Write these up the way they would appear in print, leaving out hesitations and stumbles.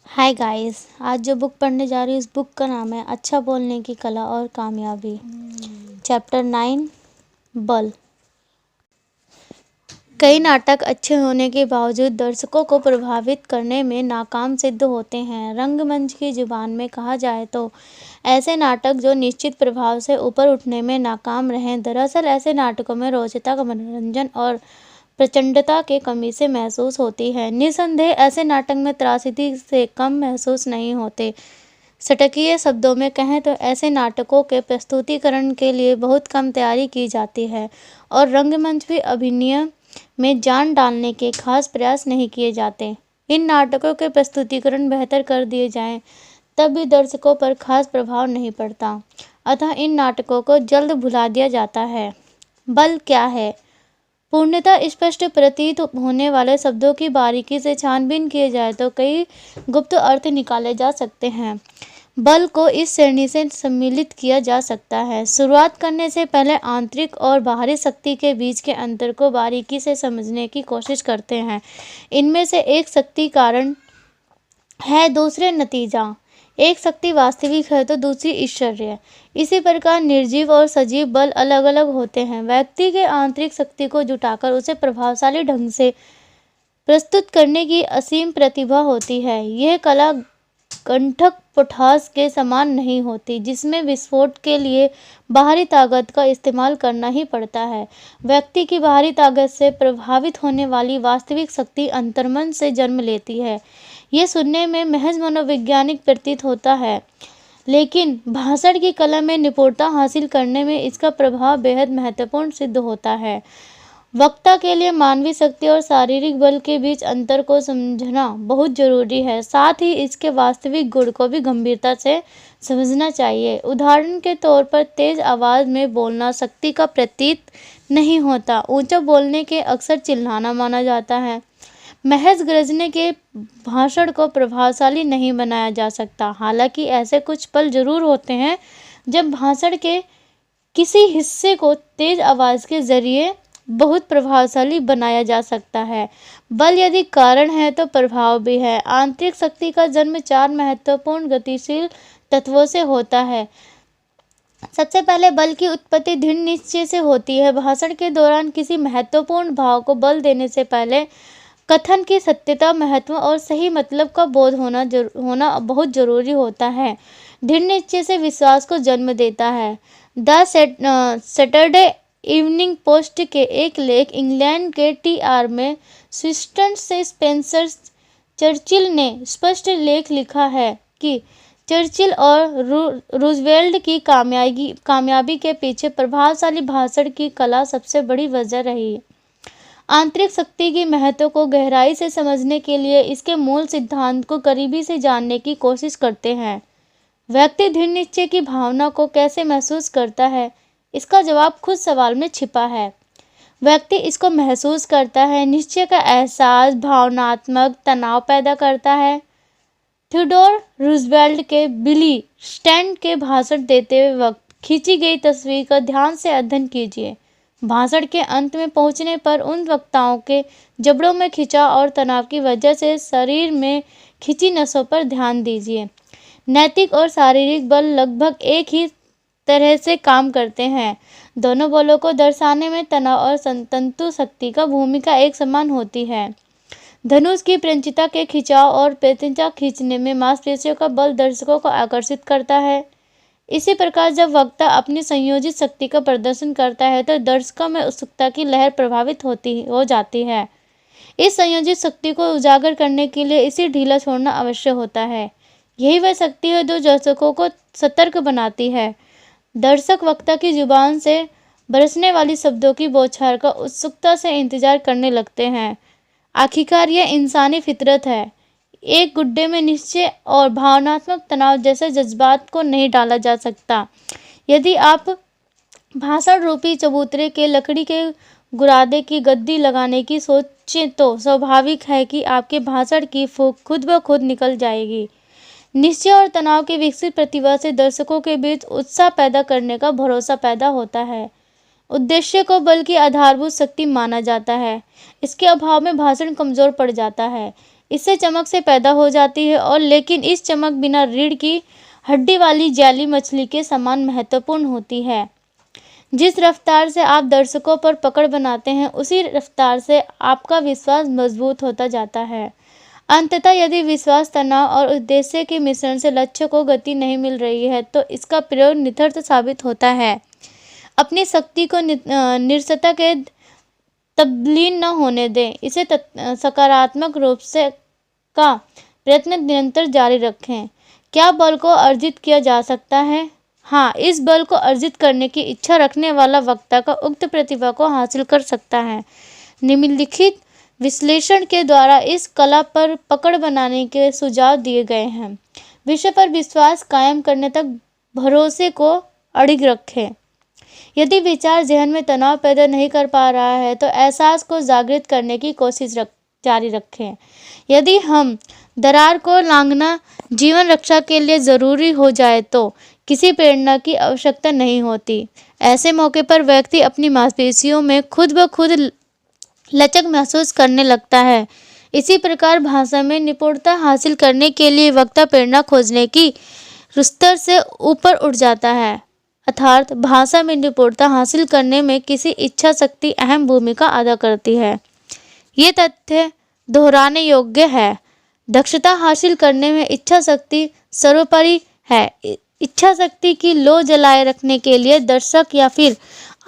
Hi guys, आज जो book पढ़ने जा रही हूँ इस बुक का नाम है अच्छा बोलने की कला और कामयाबी। चैप्टर 9 बल। कई नाटक अच्छे होने के बावजूद दर्शकों को प्रभावित करने में नाकाम सिद्ध होते हैं। रंगमंच की जुबान में कहा जाए तो ऐसे नाटक जो निश्चित प्रभाव से ऊपर उठने में नाकाम रहें। दरअसल ऐसे नाटकों में रोचकता, मनोरंजन और प्रचंडता की कमी से महसूस होती है। निसंदेह ऐसे नाटक में त्रासदी से कम महसूस नहीं होते। सटकीय शब्दों में कहें तो ऐसे नाटकों के प्रस्तुतिकरण के लिए बहुत कम तैयारी की जाती है और रंगमंच भी अभिनय में जान डालने के खास प्रयास नहीं किए जाते। इन नाटकों के प्रस्तुतिकरण बेहतर कर दिए जाएं तब भी दर्शकों पर खास प्रभाव नहीं पड़ता, अतः इन नाटकों को जल्द भुला दिया जाता है। बल क्या है? पूर्णतः स्पष्ट प्रतीत होने वाले शब्दों की बारीकी से छानबीन किए जाए तो कई गुप्त अर्थ निकाले जा सकते हैं। बल को इस श्रेणी से सम्मिलित किया जा सकता है। शुरुआत करने से पहले आंतरिक और बाहरी शक्ति के बीच के अंतर को बारीकी से समझने की कोशिश करते हैं। इनमें से एक शक्ति कारण है, दूसरे नतीजा। एक शक्ति वास्तविक है तो दूसरी ईश्वरीय। इसी प्रकार निर्जीव और सजीव बल अलग अलग होते हैं। व्यक्ति के आंतरिक शक्ति को जुटाकर उसे प्रभावशाली ढंग से प्रस्तुत करने की असीम प्रतिभा होती है। यह कला कंठक पोठास के समान नहीं होती, जिसमें विस्फोट के लिए बाहरी ताकत का इस्तेमाल करना ही पड़ता है। व्यक्ति की बाहरी ताकत से प्रभावित होने वाली वास्तविक शक्ति अंतर्मन से जन्म लेती है। ये सुनने में महज मनोवैज्ञानिक प्रतीत होता है, लेकिन भाषण की कला में निपुणता हासिल करने में इसका प्रभाव बेहद महत्वपूर्ण सिद्ध होता है। वक्ता के लिए मानवीय शक्ति और शारीरिक बल के बीच अंतर को समझना बहुत जरूरी है। साथ ही इसके वास्तविक गुण को भी गंभीरता से समझना चाहिए। उदाहरण के तौर पर तेज आवाज में बोलना शक्ति का प्रतीत नहीं होता। ऊंचा बोलने के अक्सर चिल्लाना माना जाता है। महज गरजने के भाषण को प्रभावशाली नहीं बनाया जा सकता। हालांकि ऐसे कुछ पल जरूर होते हैं जब भाषण के किसी हिस्से को तेज आवाज के जरिए बहुत प्रभावशाली बनाया जा सकता है। बल यदि कारण है तो प्रभाव भी है। आंतरिक शक्ति का जन्म 4 महत्वपूर्ण गतिशील तत्वों से होता है। सबसे पहले बल की उत्पत्ति दृढ़ निश्चय से होती है। भाषण के दौरान किसी महत्वपूर्ण भाव को बल देने से पहले कथन की सत्यता, महत्व और सही मतलब का बोध होना बहुत जरूरी होता है। दृढ़ निश्चय से विश्वास को जन्म देता है। द सैटरडे इवनिंग पोस्ट के एक लेख इंग्लैंड के टीआर में स्विस्टन से स्पेंसर चर्चिल ने स्पष्ट लेख लिखा है कि चर्चिल और रूजवेल्ट की कामयाबी के पीछे प्रभावशाली भाषण की कला सबसे बड़ी वजह रही। आंतरिक शक्ति की महत्व को गहराई से समझने के लिए इसके मूल सिद्धांत को करीबी से जानने की कोशिश करते हैं। व्यक्ति दृढ़ निश्चय की भावना को कैसे महसूस करता है, इसका जवाब खुद सवाल में छिपा है। व्यक्ति इसको महसूस करता है। निश्चय का एहसास भावनात्मक तनाव पैदा करता है। थियोडोर रूजवेल्ट के बिली स्टैंड के भाषण देते वक्त खींची गई तस्वीर का ध्यान से अध्ययन कीजिए। भाषण के अंत में पहुंचने पर उन वक्ताओं के जबड़ों में खिंचाव और तनाव की वजह से शरीर में खिंची नसों पर ध्यान दीजिए। नैतिक और शारीरिक बल लगभग एक ही तरह से काम करते हैं। दोनों बलों को दर्शाने में तनाव और तंतु शक्ति का भूमिका एक समान होती है। धनुष की प्रंचिता के खिंचाव और पेंचा खींचने में मांसपेशियों का बल दर्शकों को आकर्षित करता है। इसी प्रकार जब वक्ता अपनी संयोजित शक्ति का प्रदर्शन करता है तो दर्शकों में उत्सुकता की लहर प्रभावित हो जाती है। इस संयोजित शक्ति को उजागर करने के लिए इसे ढीला छोड़ना आवश्यक होता है। यही वह शक्ति है जो दर्शकों को सतर्क बनाती है। दर्शक वक्ता की जुबान से बरसने वाली शब्दों की बौछार का उत्सुकता से इंतजार करने लगते हैं। आखिरकार यह इंसानी फितरत है। एक गुड्डे में निश्चय और भावनात्मक तनाव जैसे जज्बात को नहीं डाला जा सकता। यदि आप भाषण रूपी चबूतरे के लकड़ी के गुरादे की गद्दी लगाने की सोचें तो स्वाभाविक है कि आपके भाषण की फूंक खुद ब खुद निकल जाएगी। निश्चय और तनाव की विकसित प्रतिभा से दर्शकों के बीच उत्साह पैदा करने का भरोसा पैदा होता है। उद्देश्य को बल की आधारभूत शक्ति माना जाता है। इसके अभाव में भाषण कमजोर पड़ जाता है। इससे चमक से पैदा हो जाती है और लेकिन इस चमक बिना रीढ़ की हड्डी वाली जैली मछली के समान महत्वपूर्ण होती है। जिस रफ्तार से आप दर्शकों पर पकड़ बनाते हैं उसी रफ्तार से आपका विश्वास मजबूत होता जाता है। अंततः यदि विश्वास, तनाव और उद्देश्य के मिश्रण से लक्ष्य को गति नहीं मिल रही है तो इसका प्रयोग निरर्थक साबित होता है। अपनी शक्ति को निरसता के तब्दील न होने दें। इसे सकारात्मक रूप से का प्रयत्न निरंतर जारी रखें। क्या बल को अर्जित किया जा सकता है? हाँ, इस बल को अर्जित करने की इच्छा रखने वाला वक्ता का उक्त प्रतिभा को हासिल कर सकता है। निम्नलिखित विश्लेषण के द्वारा इस कला पर पकड़ बनाने के सुझाव दिए गए हैं। विषय पर विश्वास कायम करने तक भरोसे को अडिग रखें। यदि विचार ज़हन में तनाव पैदा नहीं कर पा रहा है तो एहसास को जागृत करने की कोशिश जारी रखें। यदि हम दरार को लांघना जीवन रक्षा के लिए ज़रूरी हो जाए तो किसी प्रेरणा की आवश्यकता नहीं होती। ऐसे मौके पर व्यक्ति अपनी मांसपेशियों में खुद ब खुद लचक महसूस करने लगता है। इसी प्रकार भाषा में निपुणता हासिल करने के लिए वक्ता प्रेरणा खोजने की स्तर से ऊपर उठ जाता है। अर्थात भाषा में निपुणता हासिल करने में किसी इच्छा शक्ति अहम भूमिका अदा करती है। ये तथ्य दोहराने योग्य है। दक्षता हासिल करने में इच्छा शक्ति सर्वोपरि है। इच्छा शक्ति की लौ जलाए रखने के लिए दर्शक या फिर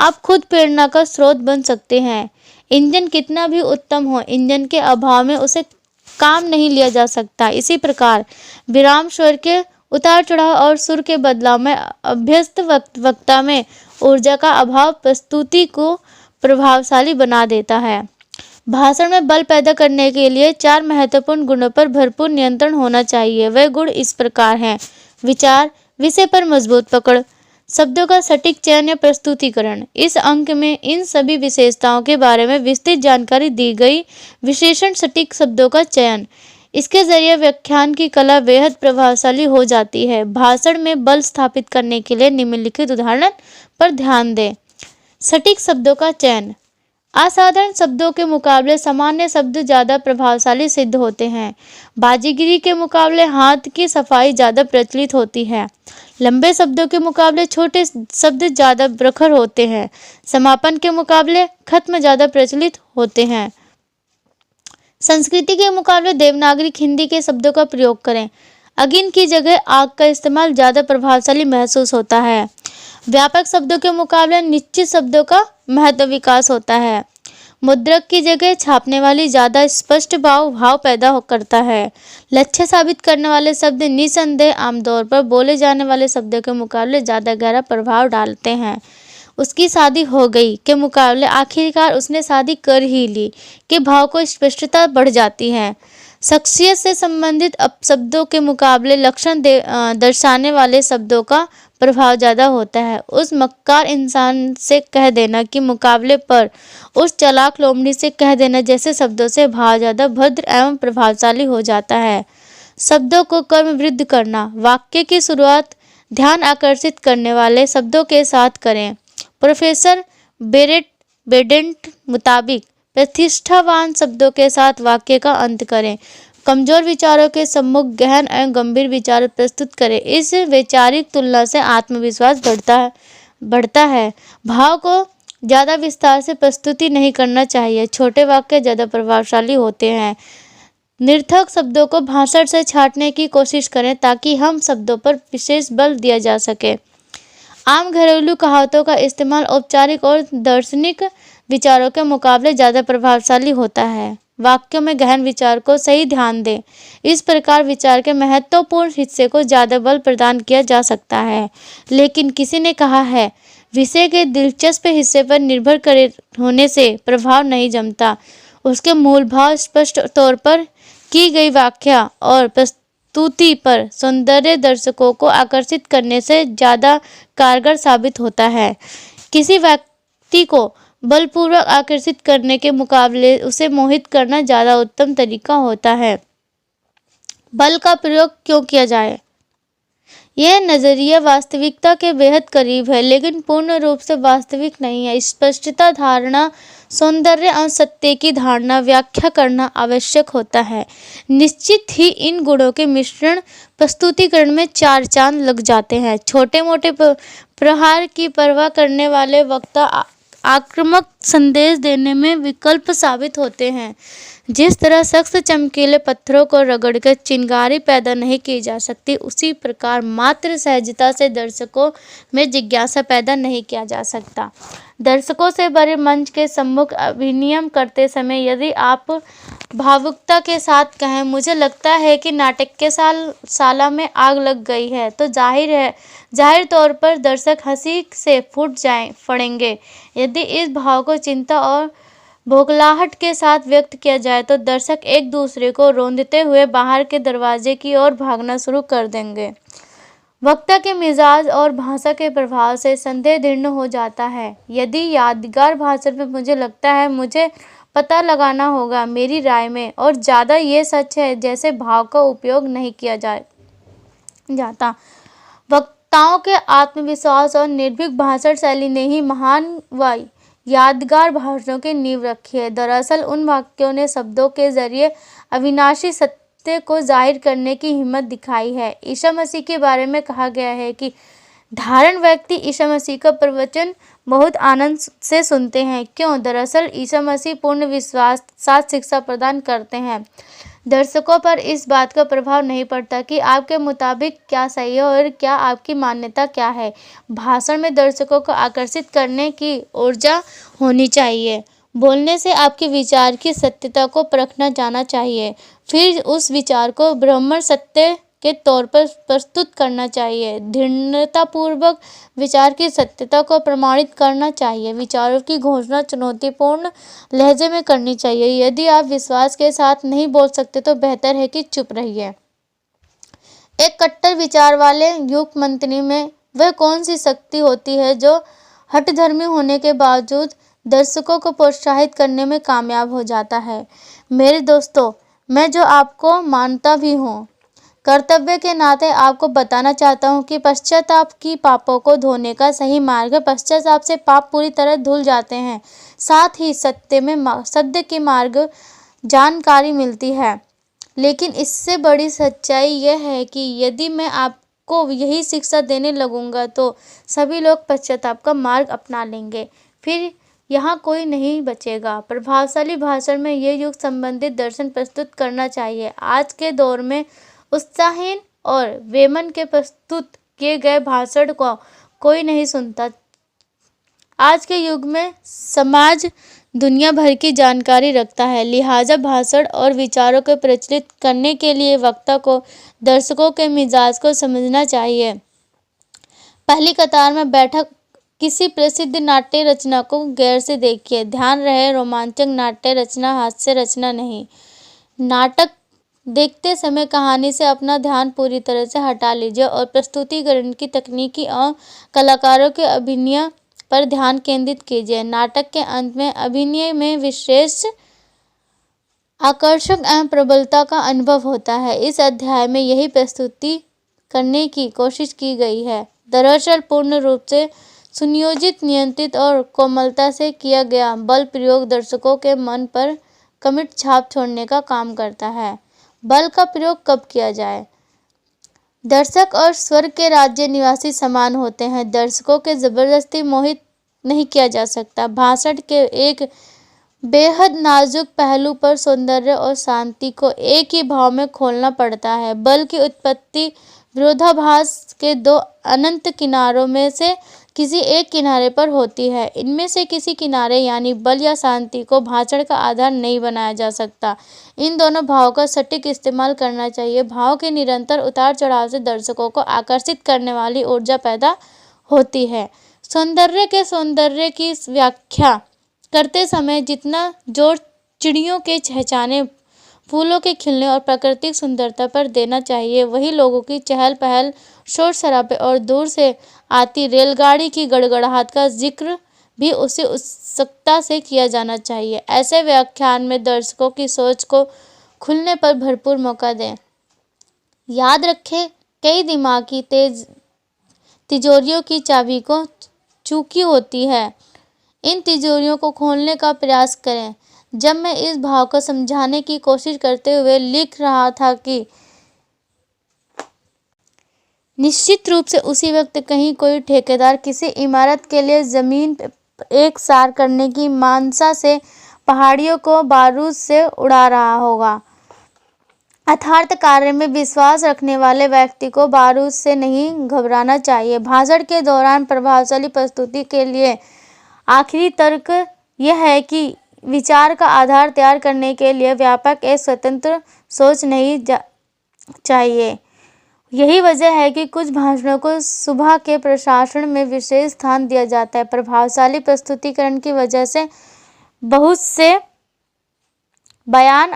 आप खुद प्रेरणा का स्रोत बन सकते हैं। इंजन कितना भी उत्तम हो, इंजन के अभाव में उसे काम नहीं लिया जा सकता। इसी प्रकार विराम स्वर के उतार चढ़ाव और सुर के बदलाव में अभ्यस्त वक्ता में ऊर्जा का अभाव प्रस्तुति को प्रभावशाली बना देता है। भाषण में बल पैदा करने के लिए 4 महत्वपूर्ण गुणों पर भरपूर नियंत्रण होना चाहिए। वे गुण इस प्रकार हैं: विचार, विषय पर मजबूत पकड़, शब्दों का सटीक चयन या प्रस्तुतिकरण। इस अंक में इन सभी विशेषताओं के बारे में विस्तृत जानकारी दी गई। विशेषण सटीक शब्दों का चयन, इसके जरिए व्याख्यान की कला बेहद प्रभावशाली हो जाती है। भाषण में बल स्थापित करने के लिए निम्नलिखित उदाहरण पर ध्यान दें। सटीक शब्दों का चयन, असाधारण शब्दों के मुकाबले सामान्य शब्द ज़्यादा प्रभावशाली सिद्ध होते हैं। बाजीगिरी के मुकाबले हाथ की सफाई ज़्यादा प्रचलित होती है। लंबे शब्दों के मुकाबले छोटे शब्द ज़्यादा प्रखर होते हैं। समापन के मुकाबले खत्म ज़्यादा प्रचलित होते हैं। संस्कृति के मुकाबले देवनागरी हिंदी के शब्दों का प्रयोग करें। अगिन की जगह आग का इस्तेमाल ज़्यादा प्रभावशाली महसूस होता है। व्यापक शब्दों के मुकाबले निश्चित शब्दों का महत्व विकास होता है। मुद्रक की जगह छापने वाली ज़्यादा स्पष्ट भाव पैदा करता है। लक्ष्य साबित करने वाले शब्द निसंदेह आमतौर पर बोले जाने वाले शब्दों के मुकाबले ज़्यादा गहरा प्रभाव डालते हैं। उसकी शादी हो गई के मुकाबले आखिरकार उसने शादी कर ही ली के भाव को स्पष्टता बढ़ जाती है। शख्सियत से संबंधित शब्दों के मुकाबले लक्षण दर्शाने वाले शब्दों का प्रभाव ज़्यादा होता है। उस मक्कार इंसान से कह देना के मुकाबले पर उस चालाक लोमड़ी से कह देना जैसे शब्दों से भाव ज़्यादा भद्र एवं प्रभावशाली हो जाता है। शब्दों को कर्मवृद्ध करना, वाक्य की शुरुआत ध्यान आकर्षित करने वाले शब्दों के साथ करें। प्रोफेसर बेडेंट मुताबिक प्रतिष्ठावान शब्दों के साथ वाक्य का अंत करें। कमजोर विचारों के सम्मुख गहन एवं गंभीर विचार प्रस्तुत करें। इस वैचारिक तुलना से आत्मविश्वास बढ़ता है। भाव को ज़्यादा विस्तार से प्रस्तुति नहीं करना चाहिए। छोटे वाक्य ज़्यादा प्रभावशाली होते हैं। निरर्थक शब्दों को भाषण से छांटने की कोशिश करें ताकि हम शब्दों पर विशेष बल दिया जा सके। आम घरेलू कहावतों का इस्तेमाल औपचारिक और दार्शनिक विचारों के मुकाबले ज़्यादा प्रभावशाली होता है। वाक्यों में गहन विचार को सही ध्यान दें। इस प्रकार विचार के महत्वपूर्ण हिस्से को ज़्यादा बल प्रदान किया जा सकता है। लेकिन किसी ने कहा है, विषय के दिलचस्प हिस्से पर निर्भर करे होने से प्रभाव नहीं जमता। उसके मूल भाव स्पष्ट तौर पर की गई व्याख्या और प्रस्तुति पर सौंदर्य दर्शकों को आकर्षित करने से ज़्यादा कारगर साबित होता है। किसी व्यक्ति को बलपूर्वक आकर्षित करने के मुकाबले उसे मोहित करना ज़्यादा उत्तम तरीका होता है। बल का प्रयोग क्यों किया जाए? यह नज़रिया वास्तविकता के बेहद करीब है लेकिन पूर्ण रूप से वास्तविक नहीं है। स्पष्टता धारणा सौंदर्य और सत्य की धारणा व्याख्या करना आवश्यक होता है। निश्चित ही इन गुणों के मिश्रण प्रस्तुतिकरण में चार चांद लग जाते हैं। छोटे मोटे प्रहार की परवाह करने वाले वक्ता आक्रामक संदेश देने में विकल्प साबित होते हैं। जिस तरह सख्त चमकीले पत्थरों को रगड़कर चिंगारी पैदा नहीं की जा सकती, उसी प्रकार मात्र सहजता से दर्शकों में जिज्ञासा पैदा नहीं किया जा सकता। दर्शकों से भरे मंच के सम्मुख अभिनय करते समय यदि आप भावुकता के साथ कहें, मुझे लगता है कि नाटक के साला में आग लग गई है, तो जाहिर तौर पर दर्शक हंसी से फूट पड़ेंगे। यदि इस भाव को चिंता और बौखलाहट के साथ व्यक्त किया जाए तो दर्शक एक दूसरे को रौंदते हुए बाहर के दरवाजे की ओर भागना शुरू कर देंगे। वक्ता के मिजाज और भाषा के प्रभाव से संदेह दृढ़ हो जाता है। यदि यादगार भाषण में मुझे लगता है, मुझे पता लगाना होगा, मेरी राय में और ज़्यादा ये सच है जैसे भाव का उपयोग नहीं किया जाता। वक्ताओं के आत्मविश्वास और निर्भीक भाषण शैली ने ही महान व यादगार भाषणों की नींव रखी है। दरअसल उन वाक्यों ने शब्दों के जरिए अविनाशी सत्य को जाहिर करने की हिम्मत दिखाई है। ईसा मसीह के बारे में कहा गया है कि धारण व्यक्ति ईसा मसीह का प्रवचन बहुत आनंद से सुनते हैं। क्यों? दरअसल ईसा मसीह पूर्ण विश्वास साथ शिक्षा प्रदान करते हैं। दर्शकों पर इस बात का प्रभाव नहीं पड़ता कि आपके मुताबिक क्या सही है और क्या आपकी मान्यता क्या है। भाषण में दर्शकों को आकर्षित करने की ऊर्जा होनी चाहिए। बोलने से आपके विचार की सत्यता को परखना जाना चाहिए, फिर उस विचार को ब्रह्म सत्य के तौर पर प्रस्तुत करना चाहिए। दृढ़तापूर्वक विचार की सत्यता को प्रमाणित करना चाहिए। विचारों की घोषणा चुनौतीपूर्ण लहजे में करनी चाहिए। यदि आप विश्वास के साथ नहीं बोल सकते तो बेहतर है कि चुप रहिए। एक कट्टर विचार वाले युग मंत्री में वह कौन सी शक्ति होती है जो हठधर्मी होने के बावजूद दर्शकों को प्रोत्साहित करने में कामयाब हो जाता है। मेरे दोस्तों, मैं जो आपको मानता भी हूँ, कर्तव्य के नाते आपको बताना चाहता हूँ कि पश्चाताप की पापों को धोने का सही मार्ग है। पश्चाताप से पाप पूरी तरह धुल जाते हैं, साथ ही सत्य की मार्ग जानकारी मिलती है। लेकिन इससे बड़ी सच्चाई यह है कि यदि मैं आपको यही शिक्षा देने लगूंगा तो सभी लोग पश्चाताप का मार्ग अपना लेंगे, फिर यहाँ कोई नहीं बचेगा। प्रभावशाली भाषण में ये युग संबंधित दर्शन प्रस्तुत करना चाहिए। आज के दौर में उत्साहहीन और बेमन के प्रस्तुत किए गए भाषण को कोई नहीं सुनता। आज के युग में समाज दुनिया भर की जानकारी रखता है, लिहाजा भाषण और विचारों को प्रचलित करने के लिए वक्ता को दर्शकों के मिजाज को समझना चाहिए। पहली कतार में बैठा किसी प्रसिद्ध नाट्य रचना को गौर से देखिए। ध्यान रहे, रोमांचक नाट्य रचना, हास्य रचना नहीं। नाटक देखते समय कहानी से अपना ध्यान पूरी तरह से हटा लीजिए और प्रस्तुतिकरण की तकनीकी और कलाकारों के अभिनय पर ध्यान केंद्रित कीजिए। नाटक के अंत में अभिनय में विशेष आकर्षक एवं प्रबलता का अनुभव होता है। इस अध्याय में यही प्रस्तुति करने की कोशिश की गई है। दरअसल पूर्ण रूप से सुनियोजित, नियंत्रित और कोमलता से किया गया बल प्रयोग दर्शकों के मन पर कमिट छाप छोड़ने का काम करता है। बल का प्रयोग कब किया जाए? दर्शक और स्वर्ग के राज्य निवासी समान होते हैं। दर्शकों के जबरदस्ती मोहित नहीं किया जा सकता। भाषण के एक बेहद नाजुक पहलू पर सौंदर्य और शांति को एक ही भाव में खोलना पड़ता है। बल की उत्पत्ति विरोधाभास के दो अनंत किनारों में से किसी एक किनारे पर होती है। इनमें से किसी किनारे यानी बल या शांति को भाषण का आधार नहीं बनाया जा सकता। इन दोनों भावों का सटीक इस्तेमाल करना चाहिए। भाव के निरंतर उतार चढ़ाव से दर्शकों को आकर्षित करने वाली ऊर्जा पैदा होती है। सौंदर्य की व्याख्या करते समय जितना जोर चिड़ियों के चहचहाने, फूलों के खिलने और प्राकृतिक सुंदरता पर देना चाहिए, वही लोगों की चहल पहल, शोर शराबे और दूर से आती रेलगाड़ी की गड़गड़ाहट का जिक्र भी उसी उत्सुकता से किया जाना चाहिए। ऐसे व्याख्यान में दर्शकों की सोच को खुलने पर भरपूर मौका दें। याद रखें, कई दिमागी तिजोरियों की चाबी को चूकी होती है। इन तिजोरियों को खोलने का प्रयास करें। जब मैं इस भाव को समझाने की कोशिश करते हुए लिख रहा था कि निश्चित रूप से उसी वक्त कहीं कोई ठेकेदार किसी इमारत के लिए जमीन एक सार करने की मानसा से पहाड़ियों को बारूद से उड़ा रहा होगा। यथार्थ कार्य में विश्वास रखने वाले व्यक्ति को बारूद से नहीं घबराना चाहिए। भाषण के दौरान प्रभावशाली प्रस्तुति के लिए आखिरी तर्क यह है कि विचार का आधार तैयार करने के लिए व्यापक एक स्वतंत्र सोच नहीं चाहिए। यही वजह है कि कुछ भाषणों को सुबह के प्रशासन में विशेष स्थान दिया जाता है। प्रभावशाली प्रस्तुतिकरण की वजह से बहुत से बयान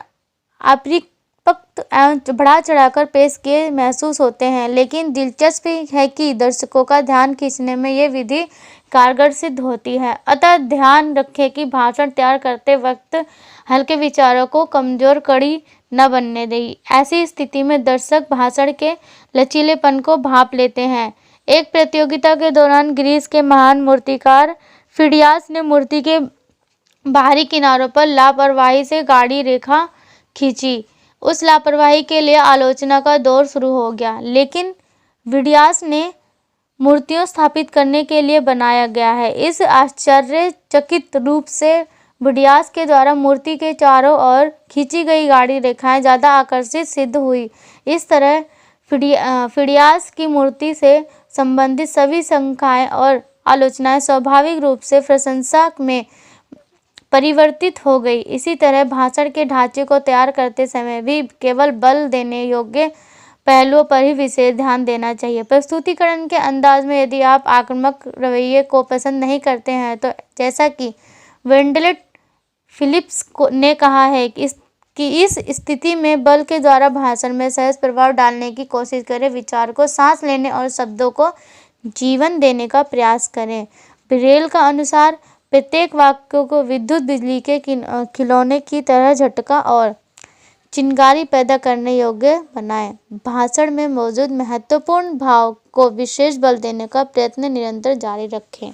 अपरिपक्व एवं बढ़ा चढ़ाकर पेश किए महसूस होते हैं, लेकिन दिलचस्प है कि दर्शकों का ध्यान खींचने में ये विधि कारगर सिद्ध होती है। अतः ध्यान रखें कि भाषण तैयार करते वक्त हल्के विचारों को कमजोर कड़ी न बनने दें। ऐसी स्थिति में दर्शक भाषण के लचीलेपन को भांप लेते हैं। एक प्रतियोगिता के दौरान ग्रीस के महान मूर्तिकार फिडियास ने मूर्ति के बाहरी किनारों पर लापरवाही से गाढ़ी रेखा खींची। उस लापरवाही के लिए आलोचना का दौर शुरू हो गया, लेकिन फिडियास ने मूर्तियों स्थापित करने के लिए बनाया गया है। इस आश्चर्यचकित रूप से फिडियास के द्वारा मूर्ति के चारों ओर खींची गई गाढ़ी रेखाएं ज्यादा आकर्षित सिद्ध हुई। इस तरह फिडियास की मूर्ति से संबंधित सभी शंकाएं और आलोचनाएं स्वाभाविक रूप से प्रशंसा में परिवर्तित हो गई। इसी तरह भाषण के ढांचे को तैयार करते समय भी केवल बल देने योग्य पहलुओं पर ही विशेष ध्यान देना चाहिए। प्रस्तुतिकरण के अंदाज में यदि आप आक्रामक रवैये को पसंद नहीं करते हैं तो जैसा कि वेंडलेट फिलिप्स ने कहा है कि इस स्थिति में बल के द्वारा भाषण में सहज प्रभाव डालने की कोशिश करें। विचार को सांस लेने और शब्दों को जीवन देने का प्रयास करें। ब्रेल का अनुसार प्रत्येक वाक्य को विद्युत बिजली के खिलौने की तरह झटका और चिंगारी पैदा करने योग्य बनाएं। भाषण में मौजूद महत्वपूर्ण भाव को विशेष बल देने का प्रयत्न निरंतर जारी रखें।